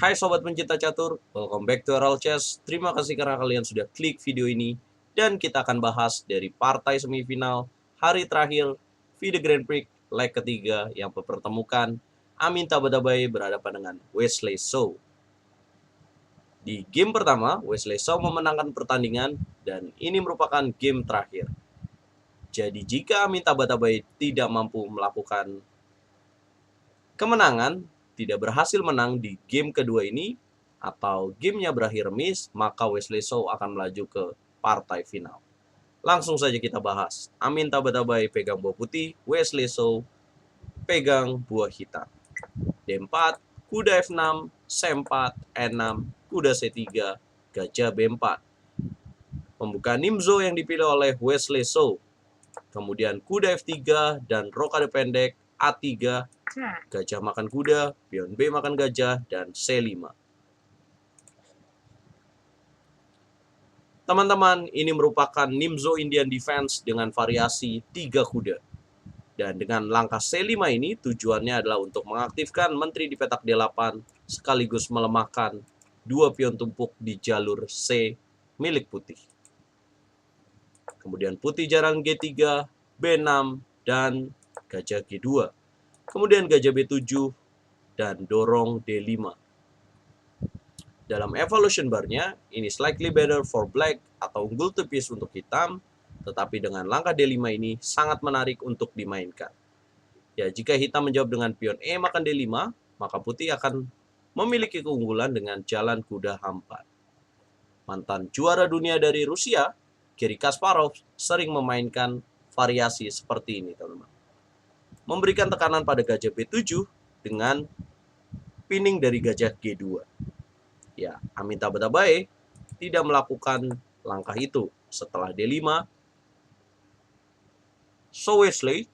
Hai sobat pencinta catur, welcome back to RL Chess. Terima kasih karena kalian sudah klik video ini. Dan kita akan bahas dari partai semifinal hari terakhir VIDE Grand Prix leg ketiga yang mempertemukan Amin Tabatabai berhadapan dengan Wesley So. Di game pertama, Wesley So memenangkan pertandingan dan ini merupakan game terakhir. Jadi jika Amin Tabatabai tidak mampu melakukan kemenangan, tidak berhasil menang di game kedua ini, atau gamenya berakhir miss, maka Wesley So akan melaju ke partai final. Langsung saja kita bahas. Amin Tabatabai pegang buah putih, Wesley So pegang buah hitam. D4, kuda F6, C4, E6, kuda C3, gajah B4. Pembuka Nimzo yang dipilih oleh Wesley So. Kemudian kuda F3 dan rokade pendek A3, gajah makan kuda, pion B makan gajah, dan C5. Teman-teman, ini merupakan Nimzo Indian Defense dengan variasi 3 kuda. Dan dengan langkah C5 ini tujuannya adalah untuk mengaktifkan menteri di petak D8 sekaligus melemahkan 2 pion tumpuk di jalur C milik putih. Kemudian putih jarang G3, B6, dan gajah G2. Kemudian gajah B7 dan dorong D5. Dalam evolution barnya, ini slightly better for black atau unggul tipis untuk hitam, tetapi dengan langkah D5 ini sangat menarik untuk dimainkan. Ya, jika hitam menjawab dengan pion E makan D5, maka putih akan memiliki keunggulan dengan jalan kuda H4. Mantan juara dunia dari Rusia, Garry Kasparov, sering memainkan variasi seperti ini, teman-teman. Memberikan tekanan pada gajah B7 dengan pinning dari gajah G2. Ya, Amin Tabatabai tidak melakukan langkah itu. Setelah D5, So Wesley,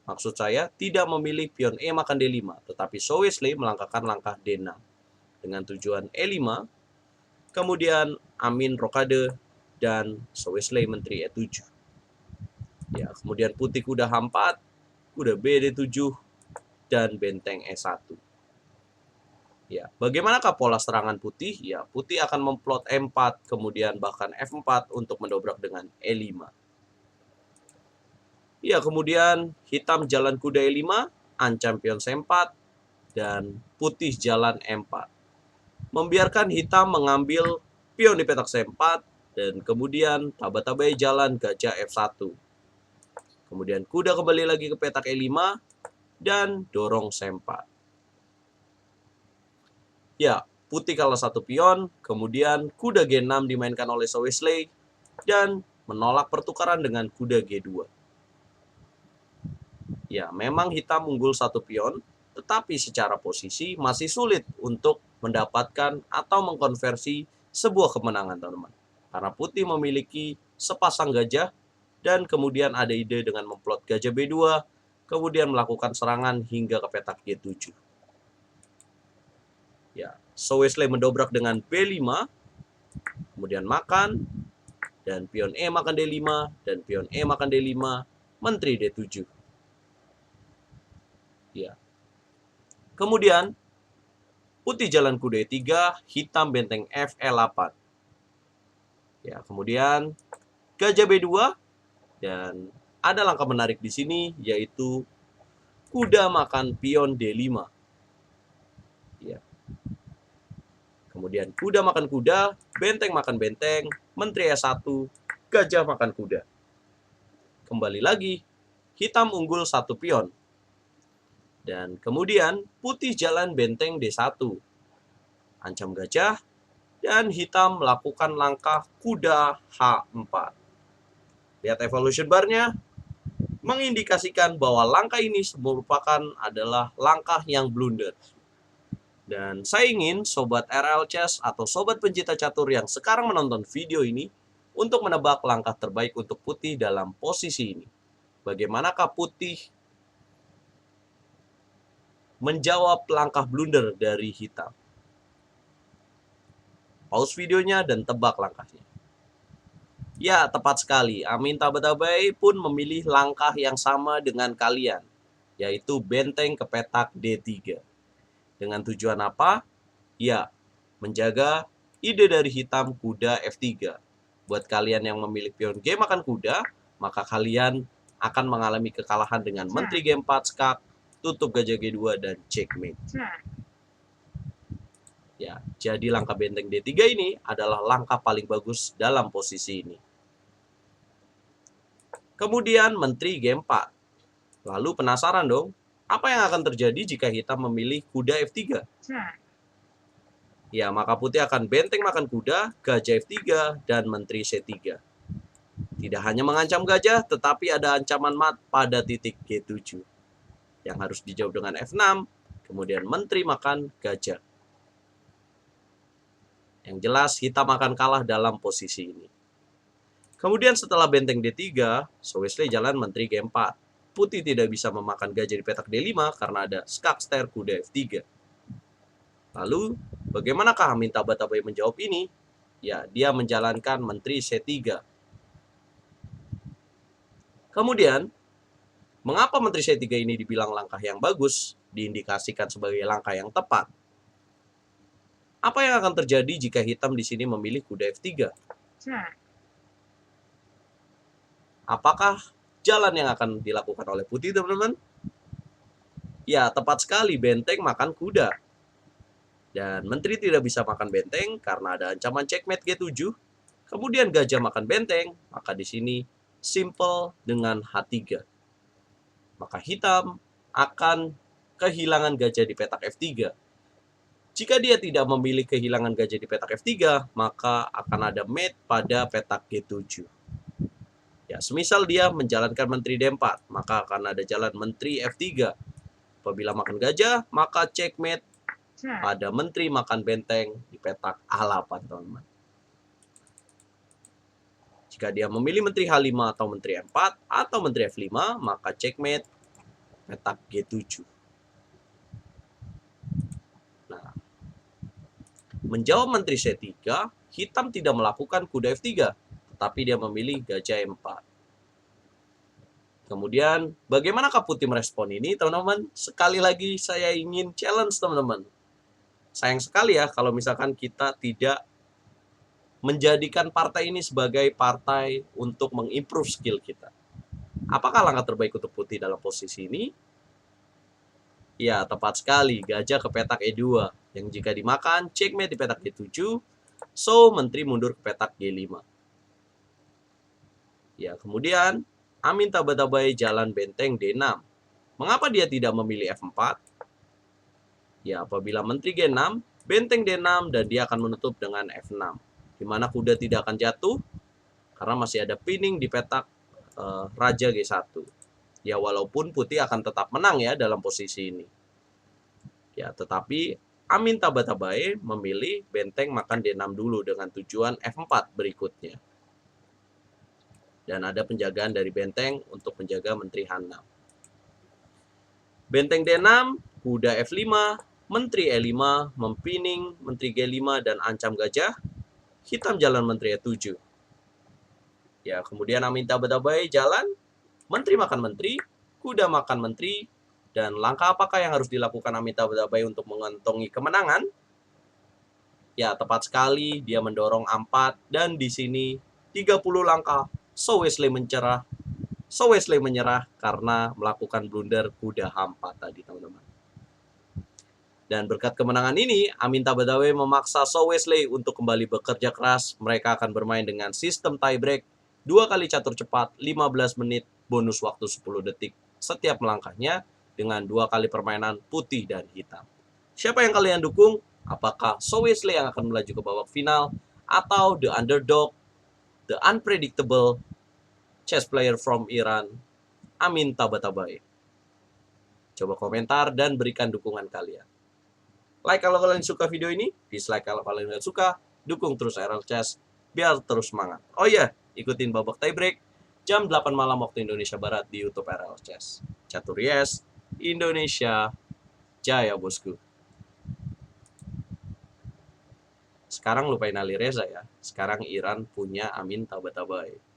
maksud saya, tidak memilih pion E makan D5, tetapi So Wesley melangkahkan langkah D6 dengan tujuan E5. Kemudian Amin rokade dan So Wesley menteri E7. Ya, kemudian putih kuda H4, kuda B D7, dan benteng E1. Ya, bagaimanakah pola serangan putih? Ya, putih akan memplot E4, kemudian bahkan F4 untuk mendobrak dengan E5. Ya, kemudian hitam jalan kuda E5, ancam pion C4, dan putih jalan E4. Membiarkan hitam mengambil pion di petak C4, dan kemudian Tabatabai jalan gajah F1. Kemudian kuda kembali lagi ke petak E5, dan dorong C4. Ya, putih kalah satu pion, kemudian kuda G6 dimainkan oleh So Wesley, dan menolak pertukaran dengan kuda G2. Ya, memang hitam unggul satu pion, tetapi secara posisi masih sulit untuk mendapatkan atau mengkonversi sebuah kemenangan, teman-teman. Karena putih memiliki sepasang gajah, dan kemudian ada ide dengan memplot gajah B2, kemudian melakukan serangan hingga ke petak G7. Ya, So Wesley mendobrak dengan B5, kemudian makan, dan pion E makan D5, dan pion E makan D5, menteri D7. Ya. Kemudian putih jalan kuda E3, hitam benteng F E8. Ya, kemudian gajah B2, dan ada langkah menarik di sini yaitu kuda makan pion D5. Ya. Kemudian kuda makan kuda, benteng makan benteng, menteri E1, gajah makan kuda. Kembali lagi, hitam unggul satu pion. Dan kemudian putih jalan benteng D1. Ancam gajah, dan hitam melakukan langkah kuda H4. Lihat evolution barnya, mengindikasikan bahwa langkah ini merupakan adalah langkah yang blunder. Dan saya ingin sobat RL Chess atau sobat pencinta catur yang sekarang menonton video ini untuk menebak langkah terbaik untuk putih dalam posisi ini. Bagaimanakah putih menjawab langkah blunder dari hitam? Pause videonya dan tebak langkahnya. Ya, tepat sekali. Amin Tabatabai pun memilih langkah yang sama dengan kalian, yaitu benteng ke petak D3. Dengan tujuan apa? Ya, menjaga ide dari hitam kuda F3. Buat kalian yang memilih pion G makan kuda, maka kalian akan mengalami kekalahan dengan menteri G4 skak, tutup gajah G2, dan checkmate. Ya, jadi langkah benteng D3 ini adalah langkah paling bagus dalam posisi ini. Kemudian menteri G4. Lalu penasaran dong, apa yang akan terjadi jika hitam memilih kuda F3? Ya, maka putih akan benteng makan kuda, gajah F3, dan menteri C3. Tidak hanya mengancam gajah, tetapi ada ancaman mat pada titik G7. Yang harus dijawab dengan F6, kemudian menteri makan gajah. Yang jelas, hitam akan kalah dalam posisi ini. Kemudian setelah benteng D3, So Wesley jalan menteri G4. Putih tidak bisa memakan gajah di petak D5 karena ada skakster kuda F3. Lalu, bagaimanakah Amin Tabatabai menjawab ini? Ya, dia menjalankan menteri C3. Kemudian, mengapa menteri C3 ini dibilang langkah yang bagus, diindikasikan sebagai langkah yang tepat? Apa yang akan terjadi jika hitam di sini memilih kuda F3? Apakah jalan yang akan dilakukan oleh putih, teman-teman? Ya, tepat sekali, benteng makan kuda. Dan menteri tidak bisa makan benteng karena ada ancaman checkmate G7. Kemudian gajah makan benteng, maka di sini simple dengan H3. Maka hitam akan kehilangan gajah di petak F3. Jika dia tidak memilih kehilangan gajah di petak F3, maka akan ada mate pada petak G7. Ya, semisal dia menjalankan menteri D4, maka akan ada jalan menteri F3. Apabila makan gajah, maka checkmate pada menteri makan benteng di petak A8, teman-teman. Jika dia memilih menteri H5 atau menteri M4 atau menteri F5, maka checkmate petak G7. Nah, menjawab menteri C3, hitam tidak melakukan kuda F3, tetapi dia memilih gajah M4. Kemudian, bagaimanakah putih merespon ini, teman-teman? Sekali lagi saya ingin challenge, teman-teman. Sayang sekali ya kalau misalkan kita tidak menjadikan partai ini sebagai partai untuk mengimprove skill kita. Apakah langkah terbaik untuk putih dalam posisi ini? Ya, tepat sekali. Gajah ke petak E2. Yang jika dimakan, checkmate di petak G7. So, menteri mundur ke petak G5. Ya, kemudian Amin Tabatabai jalan benteng D6. Mengapa dia tidak memilih F4? Ya, apabila menteri G6, benteng D6 dan dia akan menutup dengan F6. Di mana kuda tidak akan jatuh karena masih ada pinning di petak Raja G1. Ya, walaupun putih akan tetap menang ya dalam posisi ini. Ya, tetapi Amin Tabatabai memilih benteng makan D6 dulu dengan tujuan F4 berikutnya. Dan ada penjagaan dari benteng untuk menjaga menteri H6. Benteng D6, kuda F5, menteri E5, mempining menteri G5 dan ancam gajah. Hitam jalan menteri E7. Ya, kemudian Amin Tabatabai jalan, menteri makan menteri, kuda makan menteri, dan langkah apakah yang harus dilakukan Amin Tabatabai untuk mengantongi kemenangan? Ya, tepat sekali, dia mendorong A4, dan di sini 30 langkah, So Wesley menyerah. So Wesley menyerah karena melakukan blunder kuda H4 tadi, teman-teman. Dan berkat kemenangan ini, Amin Tabatabai memaksa So Wesley untuk kembali bekerja keras. Mereka akan bermain dengan sistem tiebreak, 2 kali catur cepat, 15 menit, bonus waktu 10 detik. Setiap melangkahnya dengan 2 kali permainan putih dan hitam. Siapa yang kalian dukung? Apakah So Wesley yang akan melaju ke babak final? Atau the underdog, the unpredictable chess player from Iran, Amin Tabatabai? Coba komentar dan berikan dukungan kalian. Like kalau kalian suka video ini, dislike kalau kalian nggak suka, dukung terus RL Chess biar terus semangat. Oh iya, ikutin babak tiebreak jam 8 malam waktu Indonesia Barat di YouTube RL Chess. Catur yes, Indonesia Jaya bosku. Sekarang lupain Ali Reza ya. Sekarang Iran punya Amin Tabatabai.